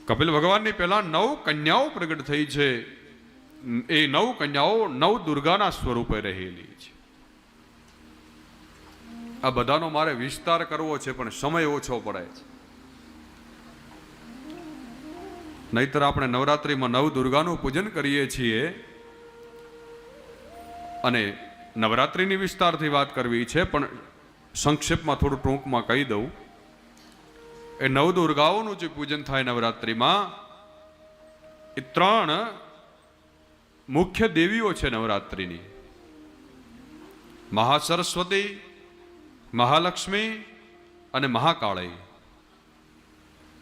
કપિલ ભગવાનની પહેલા 9 કન્યાઓ પ્રગટ થઈ છે. એ 9 કન્યાઓ 9 દુર્ગાના સ્વરૂપે રહેલી છે. આ બધાનો મારે વિસ્તાર કરવો છે પણ સમય ઓછો પડે છે. નહીતર આપણે નવરાત્રિમાં 9 દુર્ગાનું પૂજન કરીએ છીએ અને નવરાત્રિની વિસ્તારથી વાત કરવી છે, પણ સંક્ષેપમાં થોડું ટૂંકમાં કહી દઉં. એ 9 દુર્ગાઓનું જે પૂજન થાય નવરાત્રિમાં, એ 3 મુખ્ય દેવીઓ છે નવરાત્રિની: મહાસરસ્વતી, મહાલક્ષ્મી અને મહાકાળી.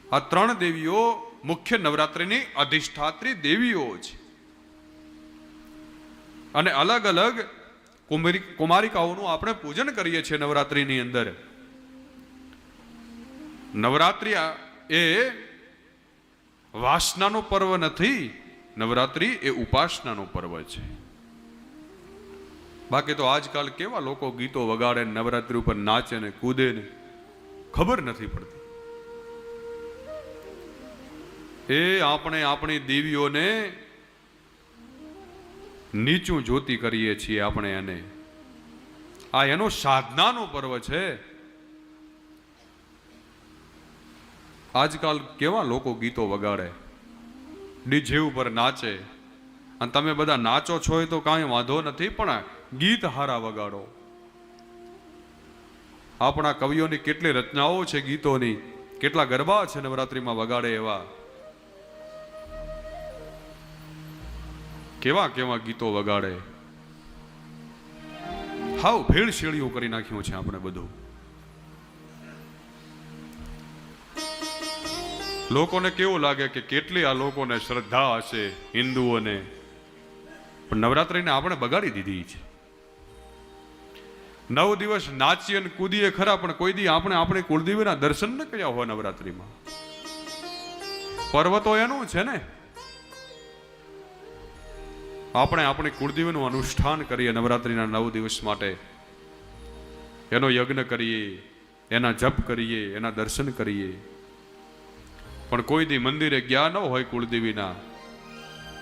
આ 3 દેવીઓ મુખ્ય નવરાત્રિની અધિષ્ઠાત્રી દેવીઓ છે. અને અલગ અલગ કુમારિકાઓનું આપણે પૂજન કરીએ છીએ નવરાત્રિની અંદર. નવરાત્રિ એ વાસનાનો પર્વ નથી, નવરાત્રિ એ ઉપાસનાનો પર્વ છે. બાકી તો આજકાલ કેવા લોકો ગીતો વગાડે, નવરાત્રિ ઉપર નાચે ને કૂદે ને, ખબર નથી પડતી. એ આપણે આપણી દેવીઓને નીચું જોતી કરીએ છીએ આપણે એને. આ એનો સાધનાનો પર્વ છે. આજકાલ કેવા લોકો ગીતો વગાડે, ડીજે ઉપર નાચે, અને તમે બધા નાચો છો એ તો કાંઈ વાંધો નથી, પણ ગીત હારા વગાડો. આપણા કવિઓની કેટલી રચનાઓ છે ગીતોની, કેટલા ગરબા છે નવરાત્રિમાં વગાડે એવા. કેવા કેવા ગીતો વગાડે. હાવ ભેળસેળિયું કરી નાખ્યું છે આપણે બધું. લોકોને કેવું લાગે કે કેટલી આ લોકોને શ્રદ્ધા હશે હિન્દુઓને, પણ નવરાત્રિને આપણે બગાડી દીધી છે. 9 દિવસ નાચીએ અને કૂદીએ ખરા, પણ કોઈ દી આપણે આપણી કુળદેવીના દર્શન ન કર્યા હોય નવરાત્રિમાં. પર્વ તો એનું છે ને. આપણે આપણી કુળદેવીનું અનુષ્ઠાન કરીએ નવરાત્રિના 9 દિવસ માટે. એનો યજ્ઞ કરીએ, એના જપ કરીએ, એના દર્શન કરીએ. પણ કોઈ દી મંદિરે ગયા ન હોય કુળદેવીના,